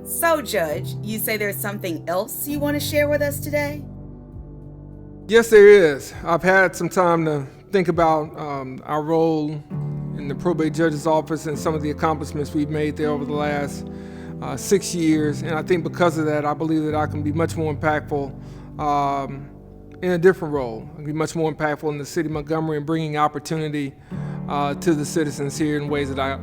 So, Judge, you say there's something else you want to share with us today? Yes, there is. I've had some time to think about our role in the probate judge's office and some of the accomplishments we've made there over the last 6 years. And I think because of that, I believe that I can be much more impactful in a different role. I can be much more impactful in the city of Montgomery and bringing opportunity to the citizens here in ways that I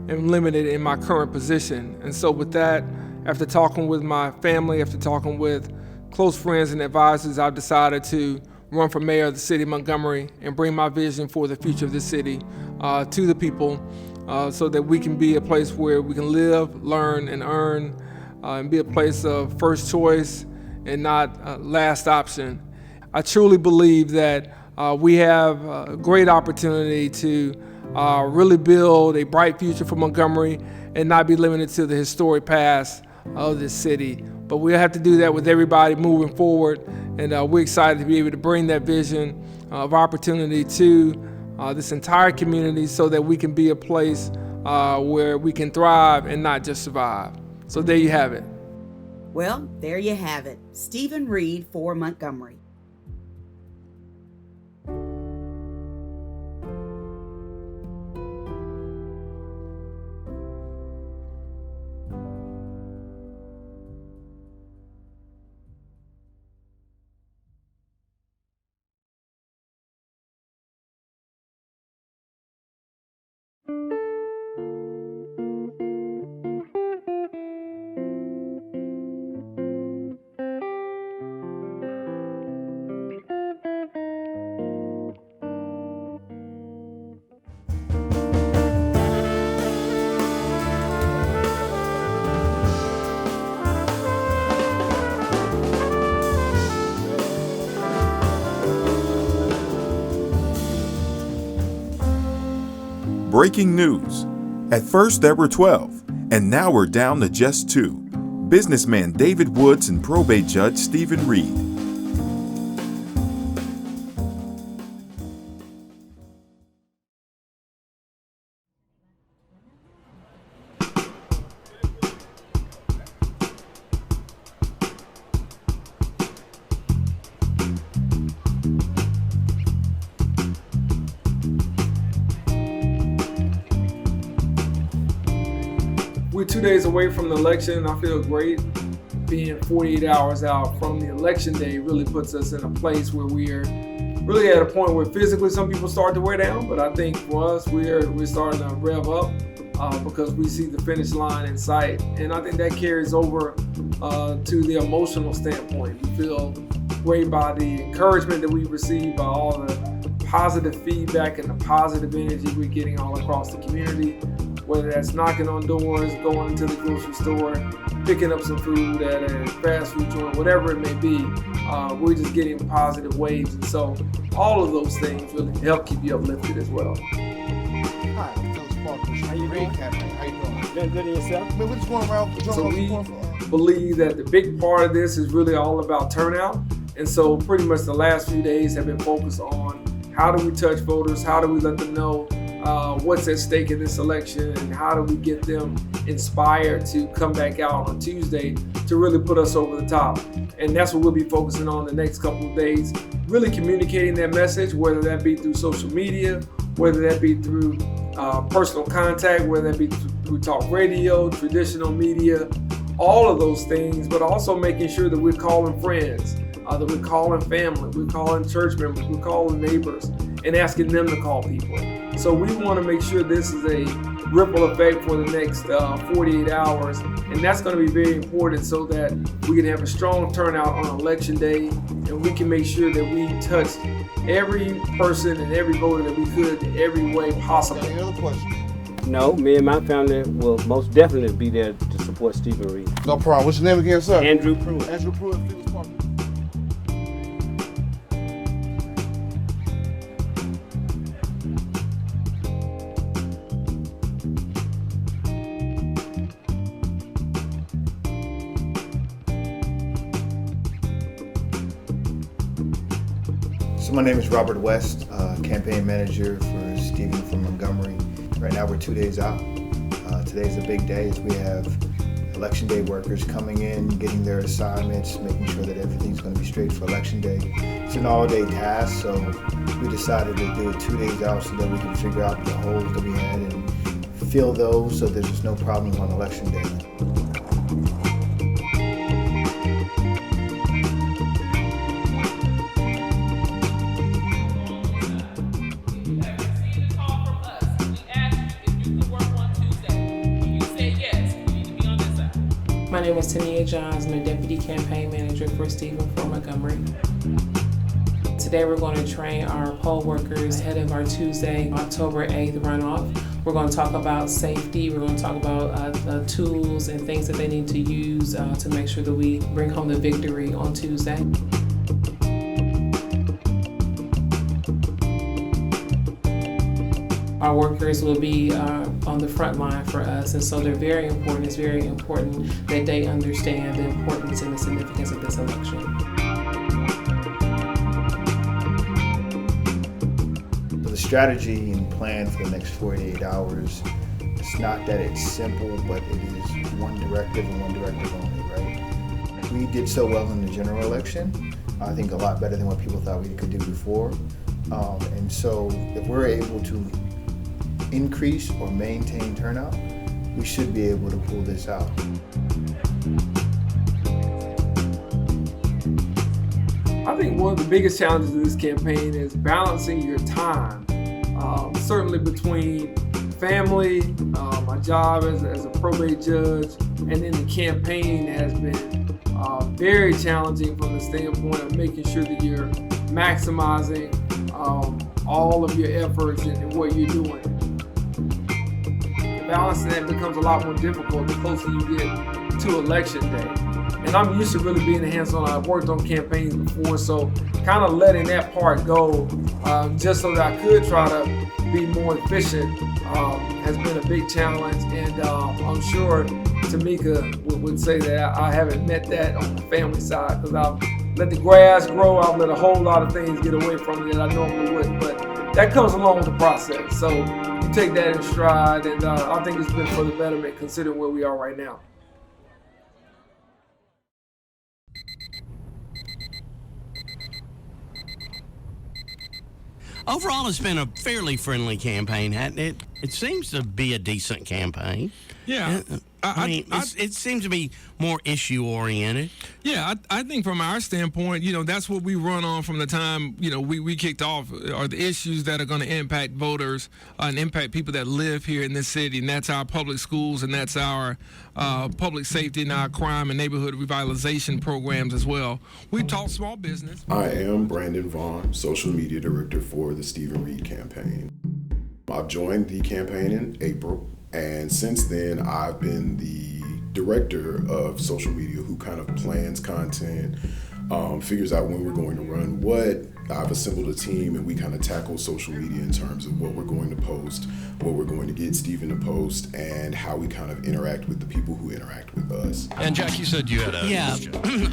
am limited in my current position. And so with that, after talking with my family, after talking with close friends and advisors, I've decided to run for mayor of the city of Montgomery and bring my vision for the future of this city to the people so that we can be a place where we can live, learn, and earn and be a place of first choice and not last option. I truly believe that we have a great opportunity to really build a bright future for Montgomery and not be limited to the historic past of this city. But we have to do that with everybody moving forward, and we're excited to be able to bring that vision of opportunity to this entire community so that we can be a place where we can thrive and not just survive. So there you have it. Well, there you have it. Stephen Reed for Montgomery. Breaking news. At first there were 12, and now we're down to just 2. Businessman David Woods and probate judge Steven Reed. We're 2 days away from the election. I feel great. Being 48 hours out from the election day really puts us in a place where we are really at a point where physically some people start to wear down, but I think for us, we're starting to rev up because we see the finish line in sight. And I think that carries over to the emotional standpoint. We feel great by the encouragement that we receive, by all the positive feedback and the positive energy we're getting all across the community. Whether that's knocking on doors, going to the grocery store, picking up some food at a fast food joint, whatever it may be, we're just getting positive waves. And so all of those things really help keep you uplifted as well. Hi, I'm Phyllis Parker. How you doing? How you doing? Doing good in yourself? Man, we're just going around. So we believe that the big part of this is really all about turnout. And so pretty much the last few days have been focused on how do we touch voters, how do we let them know what's at stake in this election, and how do we get them inspired to come back out on Tuesday to really put us over the top. And that's what we'll be focusing on the next couple of days, really communicating that message, whether that be through social media, whether that be through personal contact, whether that be through talk radio, traditional media, all of those things, but also making sure that we're calling friends, that we're calling family, we're calling church members, we're calling neighbors, and asking them to call people. So we want to make sure this is a ripple effect for the next 48 hours, and that's going to be very important so that we can have a strong turnout on election day, and we can make sure that we touch every person and every voter that we could in every way possible. Any other question? No, me and my family will most definitely be there to support Stephen Reed. No problem. What's your name again, sir? Andrew Pruitt. Andrew Pruitt, Phyllis Parker. So my name is Robert West, campaign manager for Steven from Montgomery. Right now we're 2 days out. Today's a big day as we have election day workers coming in, getting their assignments, making sure that everything's going to be straight for election day. It's an all-day task, so we decided to do it 2 days out so that we can figure out the holes that we had and fill those so there's just no problems on election day. My name is Tania Johns. I'm the Deputy Campaign Manager for Steven for Montgomery. Today we're going to train our poll workers ahead of our Tuesday, October 8th runoff. We're going to talk about safety. We're going to talk about tools and things that they need to use to make sure that we bring home the victory on Tuesday. Our workers will be on the front line for us, and so they're very important. It's very important that they understand the importance and the significance of this election. So the strategy and plan for the next 48 hours, it's not that it's simple, but it is one directive and one directive only, right? We did so well in the general election, I think a lot better than what people thought we could do before. And so if we're able to increase or maintain turnout, we should be able to pull this out. I think one of the biggest challenges of this campaign is balancing your time, certainly between family, my job as a probate judge, and then the campaign has been very challenging from the standpoint of making sure that you're maximizing all of your efforts and what you're doing. Balancing that becomes a lot more difficult the closer you get to election day. And I'm used to really being hands-on. I've worked on campaigns before, so kind of letting that part go just so that I could try to be more efficient has been a big challenge. And I'm sure Tamika would say that I haven't met that on the family side, because I've let the grass grow. I've let a whole lot of things get away from me that I normally wouldn't. But that comes along with the process. So you take that in stride, and I think it's been for the betterment considering where we are right now. Overall, it's been a fairly friendly campaign, hasn't it? It seems to be a decent campaign. Yeah. I mean, it seems to be more issue-oriented. Yeah, I think from our standpoint, that's what we run on from the time, we kicked off, are the issues that are going to impact voters and impact people that live here in this city, and that's our public schools, and that's our public safety and our crime and neighborhood revitalization programs as well. We talk small business. I am Brandon Vaughn, social media director for the Steven Reed campaign. I've joined the campaign in April. And since then, I've been the director of social media who kind of plans content, figures out when we're going to run what. I've assembled a team, and we kind of tackle social media in terms of what we're going to post, what we're going to get Steven to post, and how we kind of interact with the people who interact with us. And Jack, you said you had a... Yeah.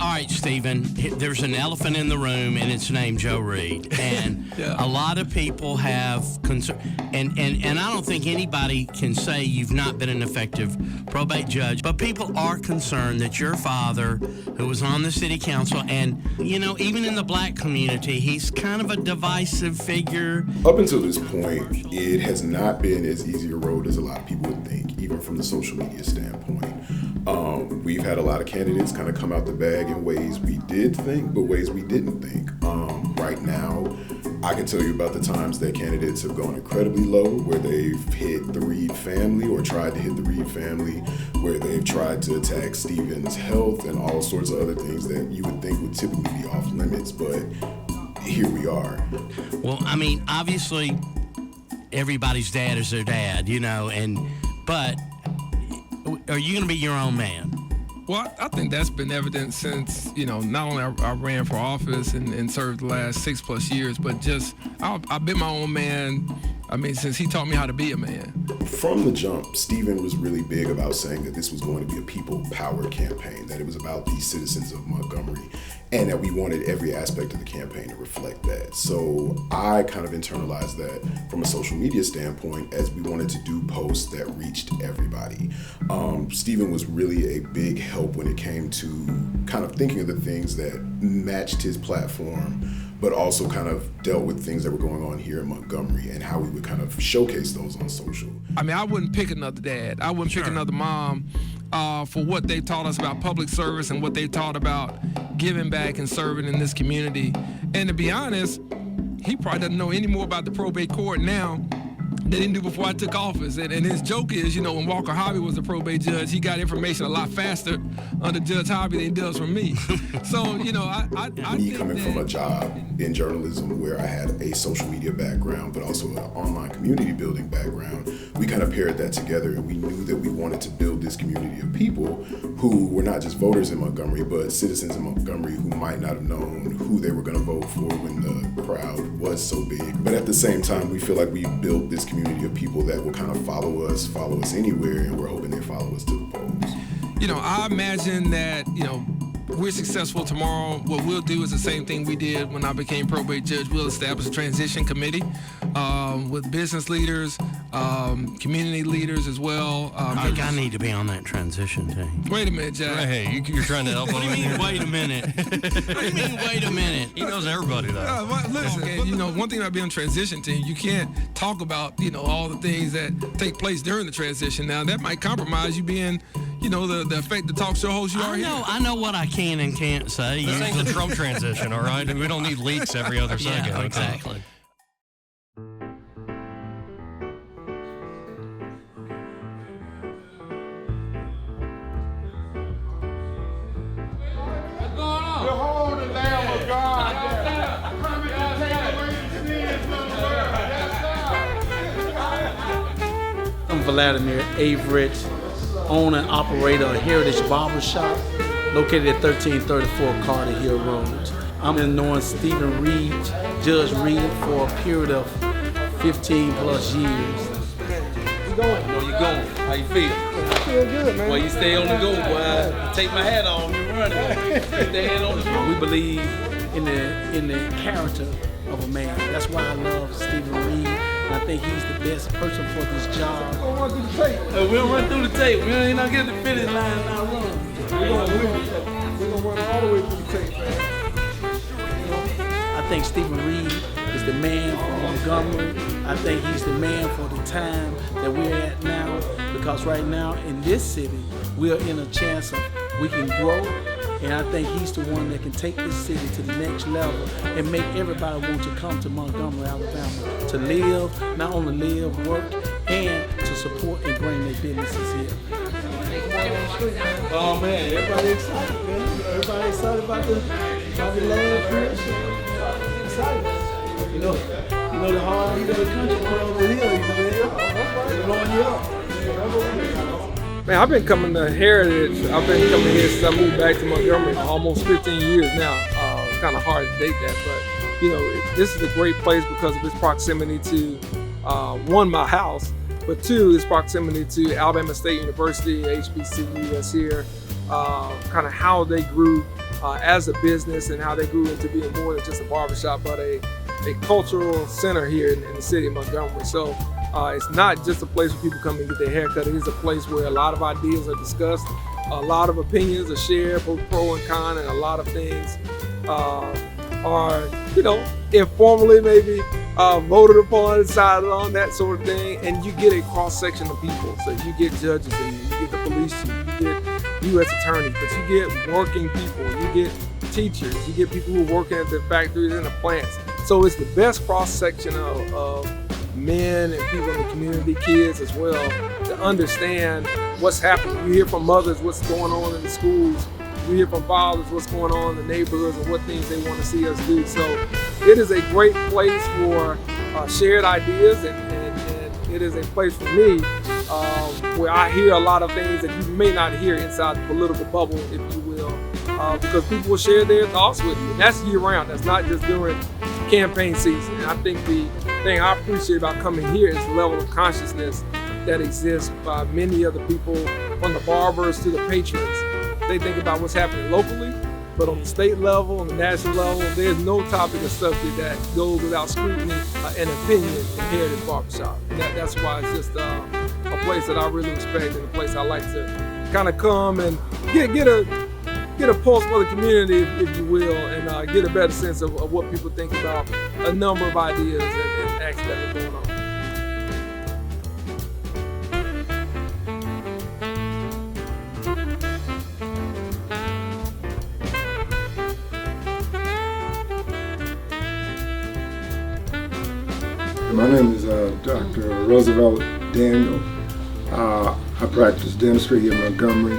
All right, Steven, there's an elephant in the room, and it's named Joe Reed. And a lot of people have concern, and I don't think anybody can say you've not been an effective probate judge, but people are concerned that your father, who was on the city council, and, even in the black community, he's kind of a divisive figure. Up until this point, it has not been as easy a road as a lot of people would think, even from the social media standpoint. We've had a lot of candidates kind of come out the bag in ways we did think, but ways we didn't think. Right now, I can tell you about the times that candidates have gone incredibly low, where they've hit the Reed family or tried to hit the Reed family, where they've tried to attack Steven's health and all sorts of other things that you would think would typically be off limits, but here we are. Well, I mean, obviously, everybody's dad is their dad, but are you going to be your own man? Well, I think that's been evident since, not only I ran for office and served the last 6+ years, but just I've been my own man, since he taught me how to be a man. From the jump, Steven was really big about saying that this was going to be a people-powered campaign, that it was about the citizens of Montgomery, and that we wanted every aspect of the campaign to reflect that. So I kind of internalized that from a social media standpoint, as we wanted to do posts that reached everybody. Steven was really a big help when it came to kind of thinking of the things that matched his platform, but also kind of dealt with things that were going on here in Montgomery and how we would kind of showcase those on social. I mean, I wouldn't pick another dad. I wouldn't pick another mom for what they taught us about public service and what they taught about giving back and serving in this community. And to be honest, he probably doesn't know any more about the probate court now than he knew before I took office. And his joke is, you know, when Walker Hobby was the probate judge, he got information a lot faster under Judge Hobby than he does from me. So, you know, I me think coming that, from a job in journalism where I had a social media background, but also an online community building background, we kind of paired that together, and we knew that we wanted to build this community of people who were not just voters in Montgomery, but citizens in Montgomery who might not have known who they were going to vote for when the crowd was so big. But at the same time, we feel like we built this community of people that will kind of follow us anywhere, and we're hoping they follow us to the polls. You know, I imagine that, you know, we're successful tomorrow. What we'll do is the same thing we did when I became probate judge. We'll establish a transition committee with business leaders, community leaders as well. I think I need to be on that transition team. Wait a minute, Jack. Hey, you're trying to help. What do you mean, wait a minute? What do you mean, wait a minute? He knows everybody, though. Listen, okay, you know, one thing about being on transition team, you can't talk about, you know, all the things that take place during the transition. Now, that might compromise you being, you know, the effective talk show host you are here. I know what I can and can't say. This ain't the Trump transition, all right? We don't need leaks every other second. Yeah, exactly. Behold the Lamb of God. Coming to take away the sins of the world. Yes, sir. I'm Vladimir Averett, owner and operator of Heritage Barber Shop, located at 1334 Carter Hill Road. I'm been knowing Steven Reed, Judge Reed, for a period of 15 plus years. You going? No, you going. How you feel? I feel good, man. Well, you stay on the go, boy. Take my hat off, you running. Stay on the go. We believe in the character of a man. That's why I love Steven Reed. And I think he's the best person for this job. We'll run through the tape. We don't run through the tape. We ain't not getting the finish line and not run. We're gonna run all the way through the tape, man. I think Steven Reed is the man for Montgomery. I think he's the man for the time that we're at now, because right now in this city, we are in a chance of we can grow, and I think he's the one that can take this city to the next level and make everybody want to come to Montgomery, Alabama, to live, not only live, work, and to support and bring their businesses here. Oh man, everybody excited, man. Everybody excited about the love here. Excited. You know the hard, the country club over here, blowing you up. Man, I've been coming to Heritage. I've been coming here since I moved back to Montgomery, almost 15 years now. It's kind of hard to date that, but you know, this is a great place because of its proximity to, one, my house, but two, its proximity to Alabama State University, HBCU that's here, kind of how they grew as a business and how they grew into being more than just a barbershop, but a cultural center here in the city of Montgomery. So it's not just a place where people come and get their haircut. It is a place where a lot of ideas are discussed, a lot of opinions are shared, both pro and con, and a lot of things are, you know, informally maybe voted upon, decided on, that sort of thing. And you get a cross section of people. So you get judges in here, you get the police chief, you get U.S. attorneys, but you get working people, you get teachers, you get people who are working at the factories and the plants. So it's the best cross section of men and people in the community, kids as well, to understand what's happening. You hear from mothers what's going on in the schools. You hear from fathers what's going on in the neighborhoods and what things they want to see us do. So it is a great place for shared ideas, and it is a place for me where I hear a lot of things that you may not hear inside the political bubble, if you will, because people will share their thoughts with you. And that's year round. That's not just during campaign season. And I think the thing I appreciate about coming here is the level of consciousness that exists by many of the people, from the barbers to the patrons. They think about what's happening locally, but on the state level, on the national level, there's no topic or subject that goes without scrutiny and opinion in Heritage Barbershop. And that's why it's just a place that I really respect and a place I like to kind of come and get a pulse for the community, if you will, and get a better sense of what people think about a number of ideas and acts that are going on. My name is Dr. Roosevelt Daniel. I practice dentistry here in Montgomery.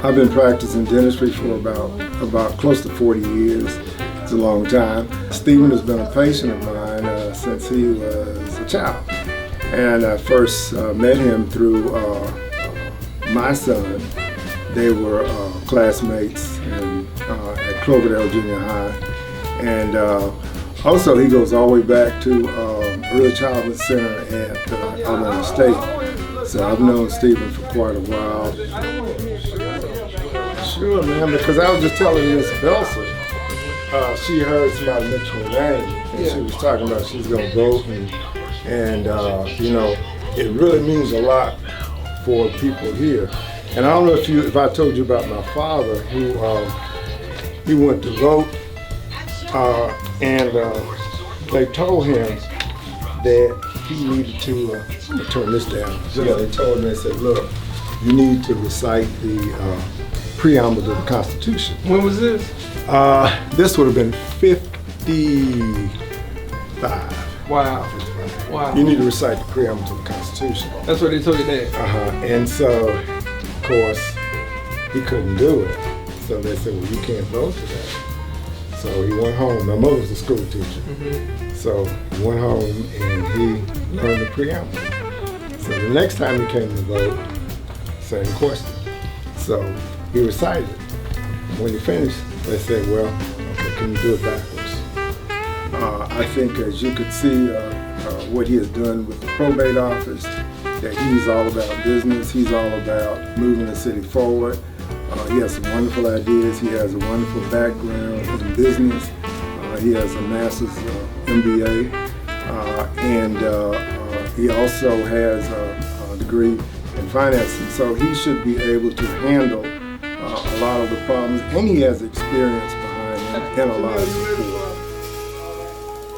I've been practicing dentistry for about close to 40 years. It's a long time. Steven has been a patient of mine since he was a child. And I first met him through my son. They were classmates at Cloverdale Junior High. And also he goes all the way back to Early Childhood Center at Alabama State. So I've known Steven for quite a while. Sure, man, because I was just telling Miss Belser, she heard somebody mention her name, and she was talking about she's going to vote, and you know, it really means a lot for people here. And I don't know if I told you about my father, who he went to vote, and they told him that he needed to, I'm gonna turn this down. Yeah, they told him, they said, look, you need to recite the preamble to the Constitution. When was this? This would have been 55. Wow. 55. Wow. You need to recite the preamble to the Constitution. That's what they told you there. And so, of course, he couldn't do it. So they said, well, you can't vote today. So he went home. My mother was a school teacher. So he went home and he learned the preamble. So the next time he came to vote, same question. So he recited it. When he finished, they said, well, okay, can you do it backwards? I think as you could see what he has done with the probate office, that he's all about business, he's all about moving the city forward. He has some wonderful ideas, he has a wonderful background in business, he has a master's MBA, and he also has a degree in finance, and so he should be able to handle a lot of the problems, and he has experience behind him and a lot of support.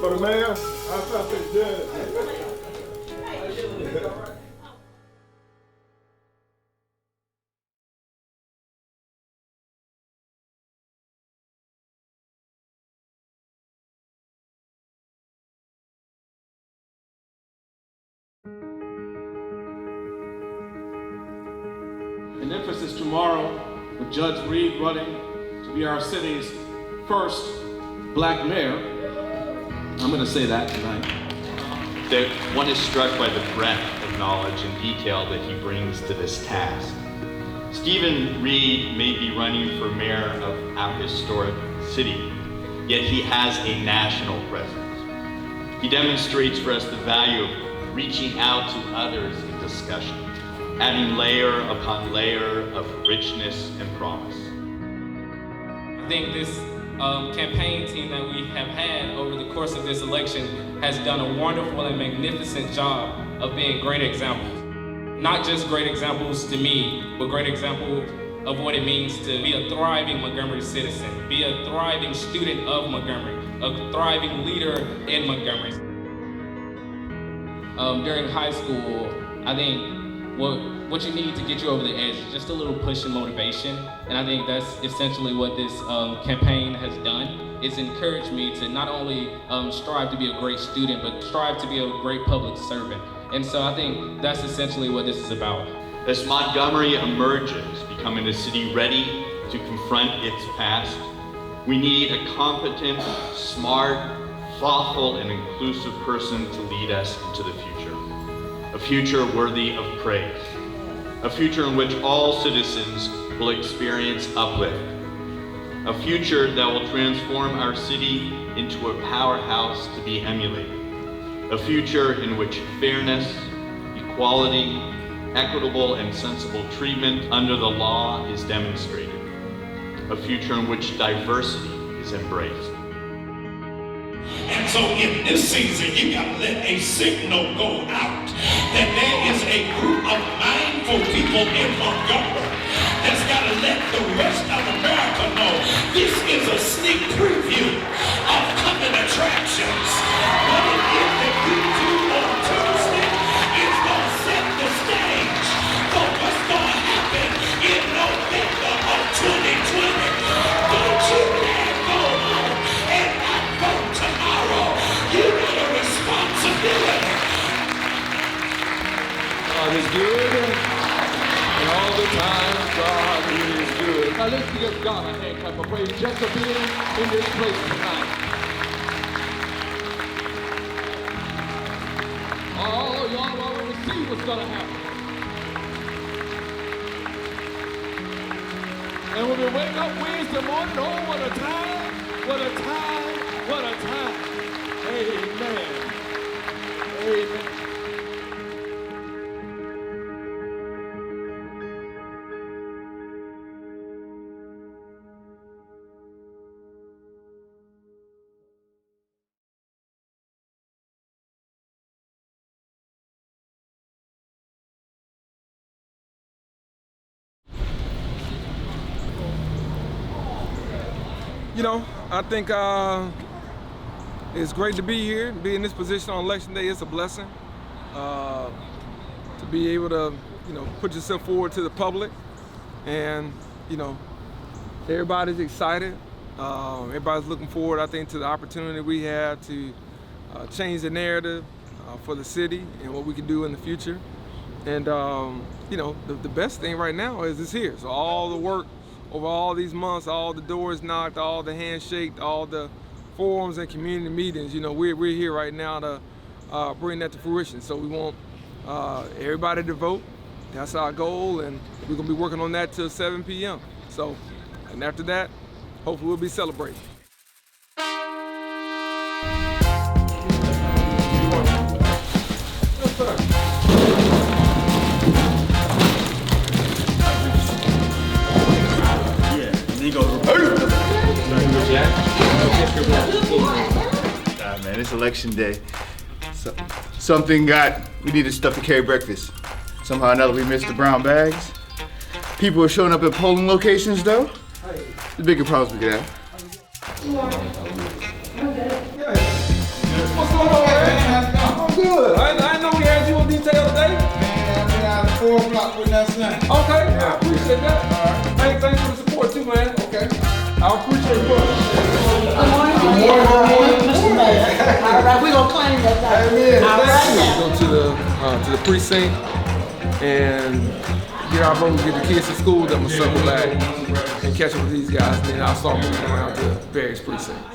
For the mayor, I thought they did. An emphasis tomorrow with Judge Reed running to be our city's first black mayor. I'm going to say that tonight. That one is struck by the breadth of knowledge and detail that he brings to this task. Steven Reed may be running for mayor of our historic city, yet he has a national presence. He demonstrates for us the value of reaching out to others in discussion, adding layer upon layer of richness and promise. I think this campaign team that we have had over the course of this election has done a wonderful and magnificent job of being great examples. Not just great examples to me, but great examples of what it means to be a thriving Montgomery citizen, be a thriving student of Montgomery, a thriving leader in Montgomery. During high school, I think what you need to get you over the edge is just a little push and motivation. And I think that's essentially what this campaign has done. It's encouraged me to not only strive to be a great student, but strive to be a great public servant. And so I think that's essentially what this is about. As Montgomery emerges, becoming a city ready to confront its past, we need a competent, smart, thoughtful, and inclusive person to lead us into the future. A future worthy of praise. A future in which all citizens will experience uplift. A future that will transform our city into a powerhouse to be emulated. A future in which fairness, equality, equitable and sensible treatment under the law is demonstrated. A future in which diversity is embraced. And so in this season, you got to let a signal go out that there is a group of mindful people in Montgomery that's got to let the rest of America know this is a sneak preview of coming attractions. What it is that we do on Tuesday is going to set the stage for what's going to happen in November of 2020. Don't you dare go home and not vote tomorrow. You got a responsibility. God is good, and all the time God is good. Now let's give God a hand clap of praise just for being in this place tonight. Oh, y'all already see what's gonna happen. And when we wake up Wednesday morning, oh, what a time, what a time, what a time. Amen. Amen. You know, I think it's great to be here, be in this position on Election Day. It's a blessing to be able to, you know, put yourself forward to the public, and you know, everybody's excited. Everybody's looking forward, I think, to the opportunity we have to change the narrative for the city and what we can do in the future. And you know, the best thing right now is it's here. So all the work over all these months, all the doors knocked, all the handshaked, all the forums and community meetings, you know, we're here right now to bring that to fruition. So we want everybody to vote. That's our goal, and we're gonna be working on that till 7 p.m. So, and after that, hopefully we'll be celebrating. Man, it's election day. So, we needed stuff to carry breakfast. Somehow or another we missed the brown bags. People are showing up at polling locations though. The bigger problems we could have. What's going on, man? I'm good. I know we had you on detail today. Man, I've been out at 4 o'clock putting that sign. Okay, I appreciate that. All right. Thanks for the support too, man. Okay. I appreciate it. Mr. Mayor. All right, we're gonna claim that. Go to the precinct and get our vote, get the kids to school, then we'll circle back and catch up with these guys, and then I'll start moving around to various precincts.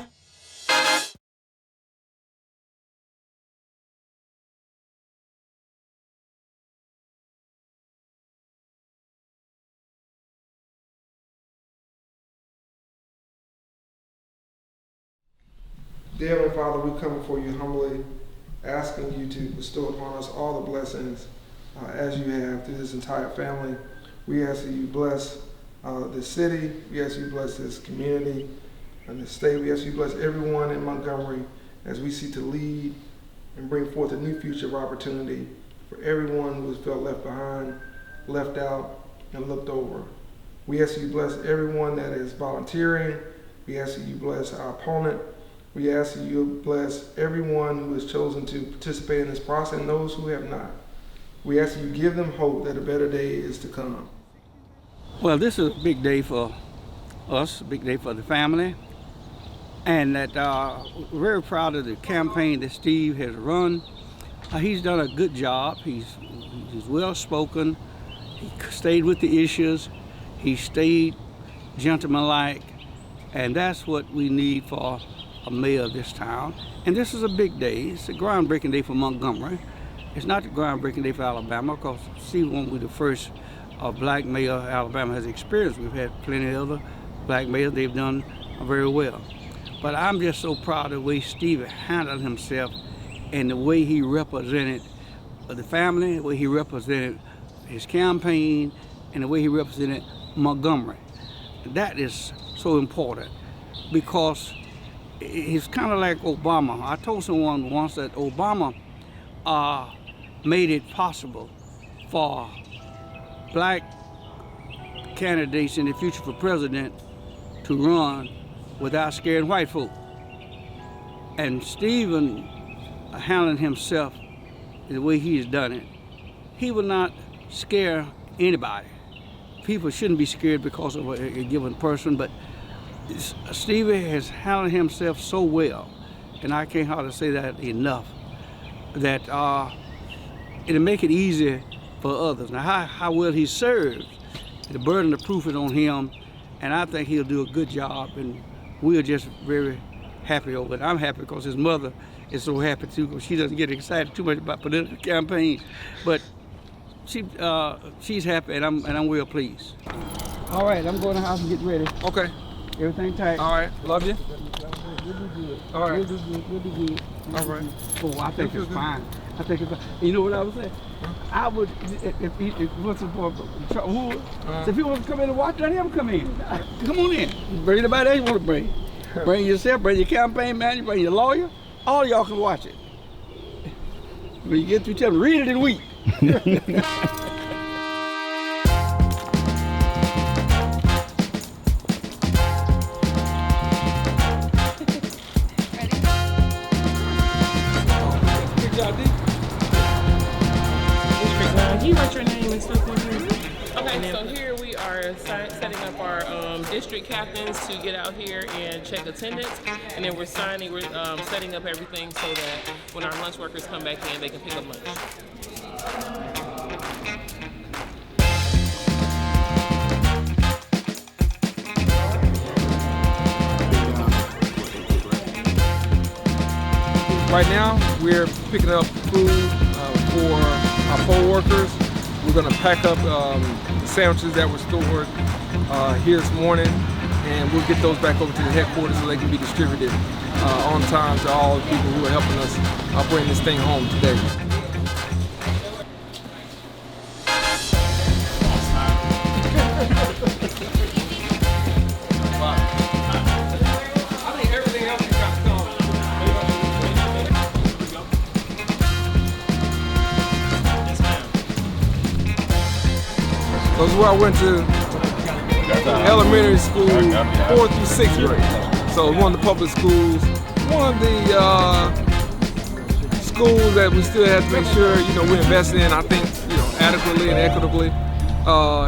Dear Heavenly Father, we come before you humbly, asking you to bestow upon us all the blessings as you have through this entire family. We ask that you bless this city, we ask you to bless this community and this state. We ask you to bless everyone in Montgomery as we seek to lead and bring forth a new future of opportunity for everyone who has felt left behind, left out, and looked over. We ask you to bless everyone that is volunteering. We ask that you bless our opponent. We ask that you bless everyone who has chosen to participate in this process and those who have not. We ask that you give them hope that a better day is to come. Well, this is a big day for us, a big day for the family, and that we're very proud of the campaign that Steve has run. He's done a good job. He's well-spoken. He stayed with the issues. He stayed gentlemanlike, and that's what we need for a mayor of this town. And this is a big day. It's a groundbreaking day for Montgomery. It's not a groundbreaking day for Alabama, because Steve won't be the first black mayor Alabama has experienced. We've had plenty of other black mayors. They've done very well. But I'm just so proud of the way Steve handled himself and the way he represented the family, the way he represented his campaign, and the way he represented Montgomery. That is so important, because he's kind of like Obama. I told someone once that Obama made it possible for black candidates in the future for president to run without scaring white folk. And Steven handling himself the way he has done it, he will not scare anybody. People shouldn't be scared because of a given person, but Steven has handled himself so well, and I can't hardly say that enough, that it'll make it easy for others. Now, how well he serves, the burden of proof is on him, and I think he'll do a good job, and we're just very happy over it. I'm happy because his mother is so happy too, because she doesn't get excited too much about political campaigns, but she's happy, and I'm real pleased. All right, I'm going to the house and get ready. Okay. Everything tight. All right. Love you. We'll do good. All right. We'll do good. We'll do good. All right. Oh, I think it's fine. I think it's fine. You know what I would say? I would, if what's the point? So if you want to come in and watch, let him come in. Come on in. Bring anybody else you want to bring. Bring yourself, bring your campaign manager, bring your lawyer. All y'all can watch it. When you get through, tell them, read it and weep. Can you write your name and stuff on here? Okay, so here we are setting up our district captains to get out here and check attendance, and then we're setting up everything so that when our lunch workers come back in, they can pick up lunch. Right now, we're picking up food for our poll workers. We're going to pack up the sandwiches that were stored here this morning, and we'll get those back over to the headquarters so they can be distributed on time to all the people who are helping us bring this thing home today. This is where I went to elementary school, 4th through 6th grade. So one of the public schools, one of the schools that we still have to make sure, we invest in, I think, adequately and equitably.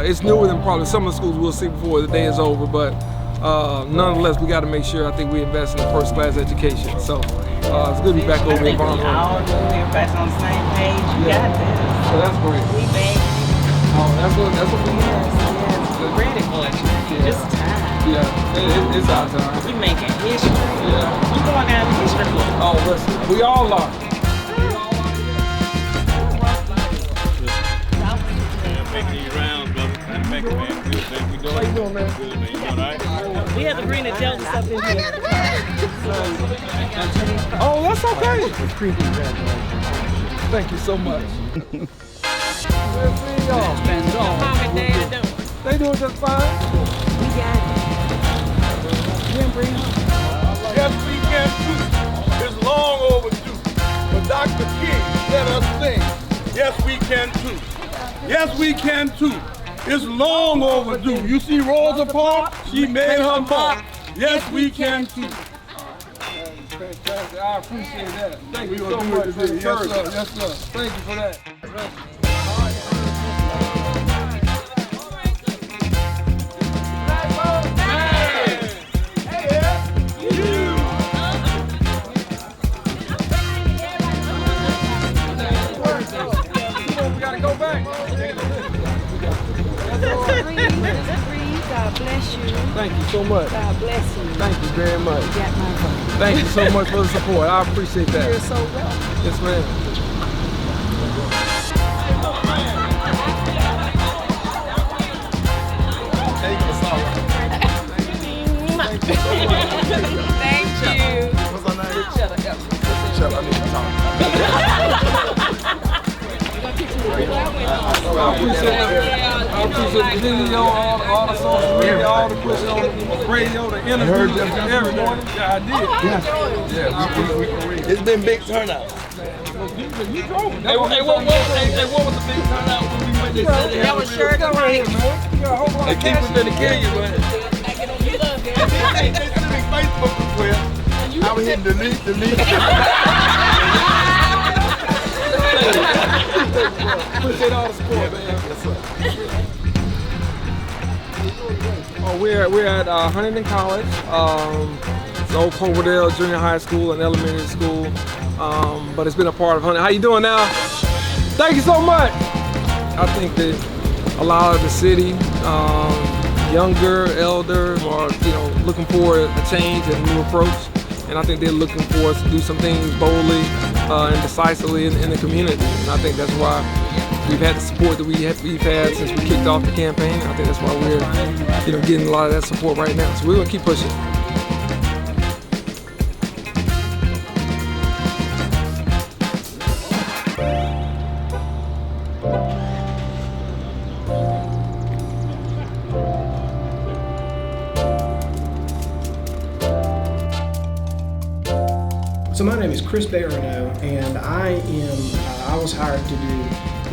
It's newer than probably some of the schools we'll see before the day is over, but nonetheless, we got to make sure, I think, we invest in a first-class education. So it's good to be back over in Farm Road. Everybody's on the same page. You got this. So that's great. We made it. Oh, that's what we need. Yes, we're ready for it. It's time. Yeah, it's our time. We making history. Yeah. We going down the history book. Oh, listen, we all are. Making these rounds, brother. Thank you, man. Good, man. We doing? How you doing, man? Good, man. You all right? We had to bring the jokes up in here. Oh, that's okay. Thank you so much. Let's see y'all. Mom and Dad doing? They doing just fine. We got it. Yes, we can too. It's long overdue. But Dr. King let us sing. Yes, we can too. Yes, we can too. It's long overdue. You see Rosa Parks? She made her mark. Yes, we can too. Fantastic. I appreciate that. Thank you so much for the Yes, sir. Yes, sir. Thank you for that. God bless you. Thank you so much. God bless you. Thank you very much. You got my vote. Thank you so much for the support. I appreciate that. You're so welcome. Yes, ma'am. Thank you. What's her name? Shut up. Shut up. I need to talk. I appreciate the video, all the social media, all the pushing on the radio, the interviews, everything. Yeah, I did. Yeah. It's been big turnout. You drove it. Hey, what was the big turnout when we went? They said they had a real right here, man. They keep us in the kill you, man. They sent me Facebook request. I was hitting delete. Appreciate all the support, man. Oh, we're at Huntington College. It's Old Cloverdale Junior High School and Elementary School. But it's been a part of Huntington. How you doing now? Thank you so much. I think that a lot of the city, younger, elder, are looking for a change and a new approach. And I think they're looking for us to do some things boldly and decisively in the community. And I think that's why we've had the support that we've had since we kicked off the campaign. I think that's why we're getting a lot of that support right now. So we're gonna keep pushing. So my name is Chris Barroneau, and I was hired to do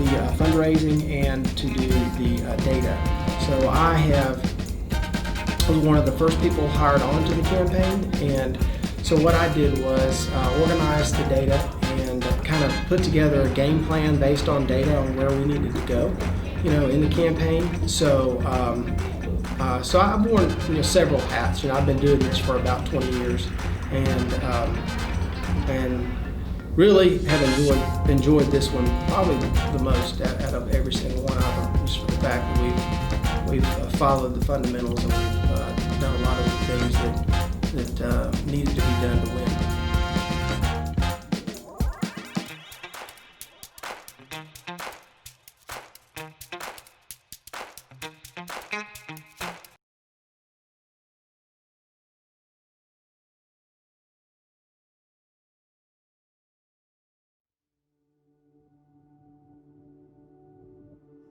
the fundraising and to do the data. So I was one of the first people hired onto the campaign, and so what I did was organize the data and kind of put together a game plan based on data on where we needed to go, in the campaign. So so I've worn several hats. I've been doing this for about 20 years, and really have enjoyed this one probably the most out of every single one of them, just for the fact that we've followed the fundamentals and we've done a lot of the things that needed to be done to win.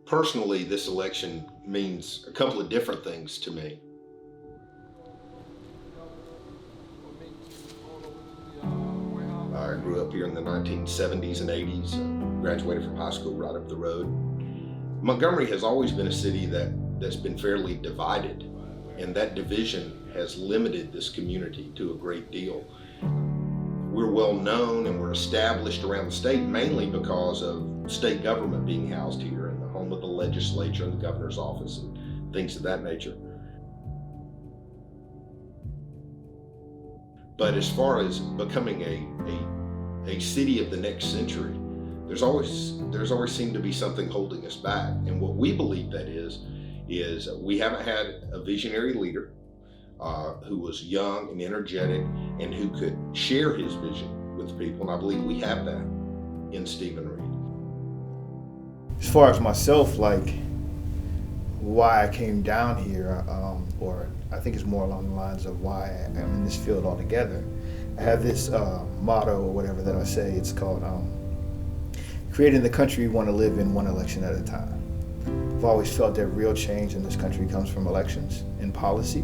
Personally, this election means a couple of different things to me. I grew up here in the 1970s and 80s, graduated from high school right up the road. Montgomery has always been a city that's been fairly divided, and that division has limited this community to a great deal. We're well known and we're established around the state mainly because of state government being housed here in the home of the legislature and the governor's office and things of that nature. But as far as becoming a city of the next century, there's always seemed to be something holding us back. And what we believe that is we haven't had a visionary leader who was young and energetic and who could share his vision with people. And I believe we have that in Steven Reed. As far as myself, why I came down here, or I think it's more along the lines of why I'm in this field altogether. I have this motto or whatever that I say. It's called creating the country we want to live in one election at a time. I've always felt that real change in this country comes from elections and policy,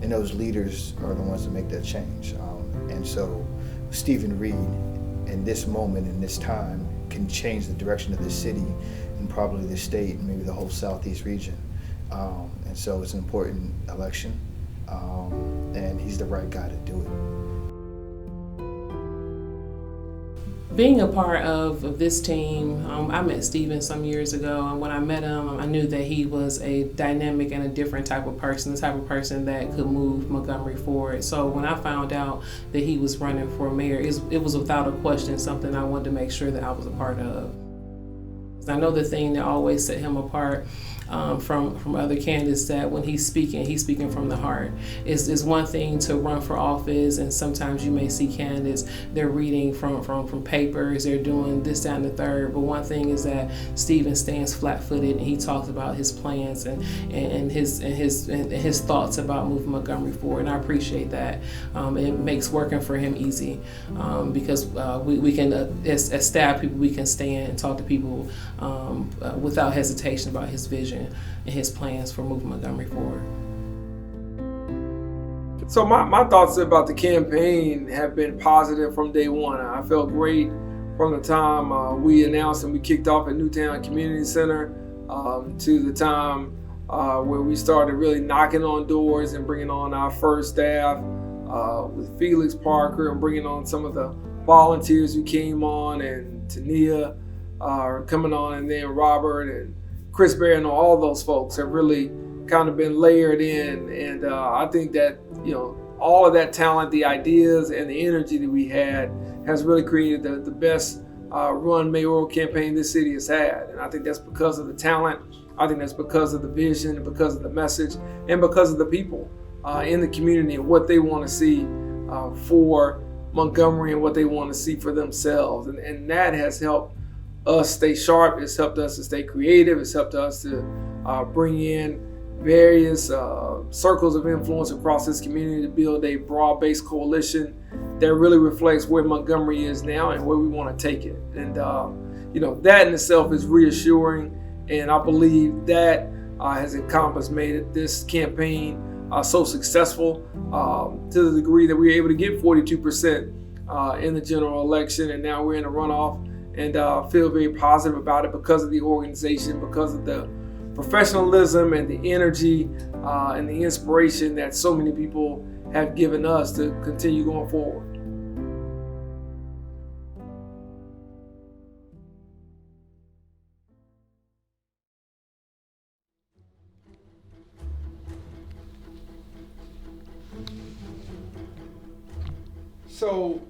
and those leaders are the ones that make that change. And so Steven Reed, in this moment, in this time, can change the direction of this city and probably the state and maybe the whole Southeast region. And so it's an important election, and he's the right guy to do it. Being a part of this team, I met Steven some years ago, and when I met him, I knew that he was a dynamic and a different type of person, the type of person that could move Montgomery forward. So when I found out that he was running for mayor, it was without a question something I wanted to make sure that I was a part of. I know the thing that always set him apart from other candidates, that when he's speaking from the heart. It's one thing to run for office, and sometimes you may see candidates, they're reading from papers, they're doing this, that, and the third. But one thing is that Steven stands flat-footed, and he talks about his plans and his thoughts about moving Montgomery forward. And I appreciate that. It makes working for him easy because we can, as staff people, we can stand and talk to people without hesitation about his vision and his plans for moving Montgomery forward. So my thoughts about the campaign have been positive from day one. I felt great from the time we announced and we kicked off at Newtown Community Center to the time where we started really knocking on doors and bringing on our first staff with Felix Parker and bringing on some of the volunteers who came on, and Tania coming on, and then Robert and Chris Berry, and all those folks have really kind of been layered in. And I think that, all of that talent, the ideas, and the energy that we had has really created the best run mayoral campaign this city has had. And I think that's because of the talent. I think that's because of the vision, and because of the message, and because of the people in the community and what they want to see for Montgomery and what they want to see for themselves. And that has helped us stay sharp. It's helped us to stay creative. It's helped us to bring in various circles of influence across this community to build a broad-based coalition that really reflects where Montgomery is now and where we want to take it. And that in itself is reassuring, and I believe that has made this campaign so successful to the degree that we were able to get 42% in the general election, and now we're in a runoff, and feel very positive about it because of the organization, because of the professionalism and the energy and the inspiration that so many people have given us to continue going forward.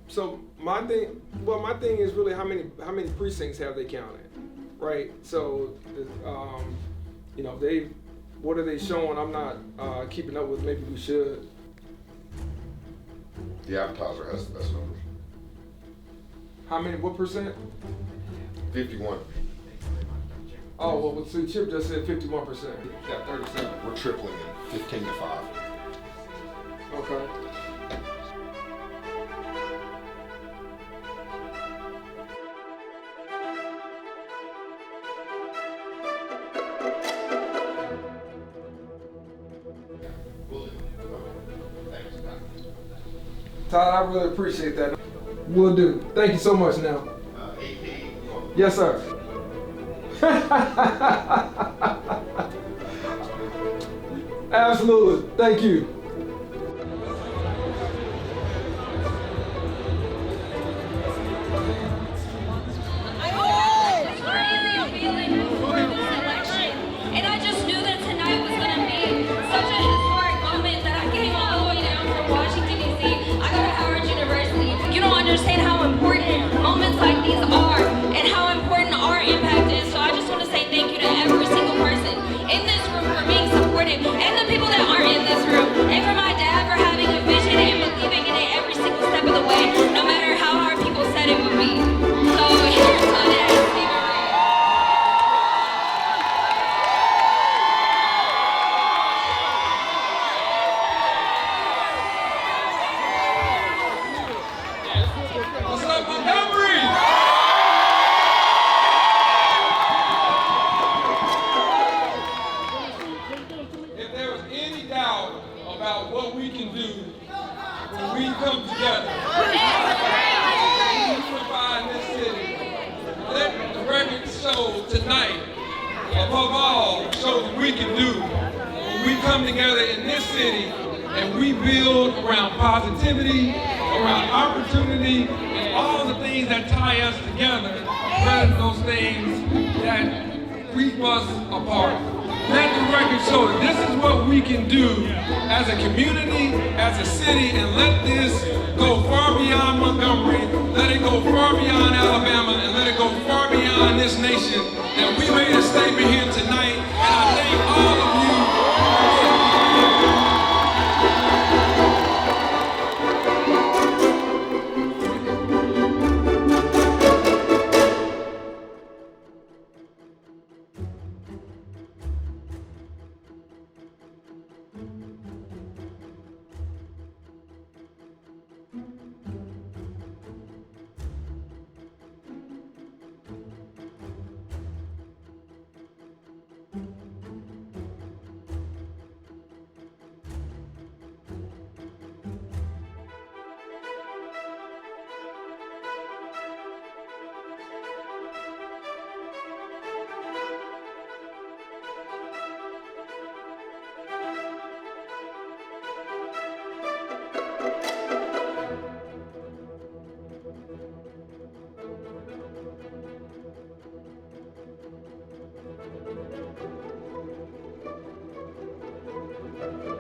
So my thing is really how many precincts have they counted, right? So what are they showing? I'm not keeping up with. Maybe we should. The advertiser has the best numbers. How many? What percent? 51. Oh well, so Chip just said 51%. Yeah, 37. We're tripling it, 15 to 5. Okay. Todd, I really appreciate that. Will do. Thank you so much now. Yes, sir. Absolutely. Thank you. Understand how important moments like these are and how important our impact is. So I just want to say thank you to every single person in this room for being supportive, and the people that aren't in this room, and for my dad for having a vision and believing in it every single step of the way, no matter how hard people said it would be. So here's my dad, Steven L. What's up, Montgomery? If there was any doubt about what we can do when we come together, unify in this city, let the record show tonight, above all, show what we can do when we come together in this city and we build around positivity, around opportunity, and all the things that tie us together, rather than those things that keep us apart. Let the record show that this is what we can do as a community, as a city, and let this go far beyond Montgomery, let it go far beyond Alabama, and let it go far beyond this nation. That we made a statement here tonight, and I thank all of you. you.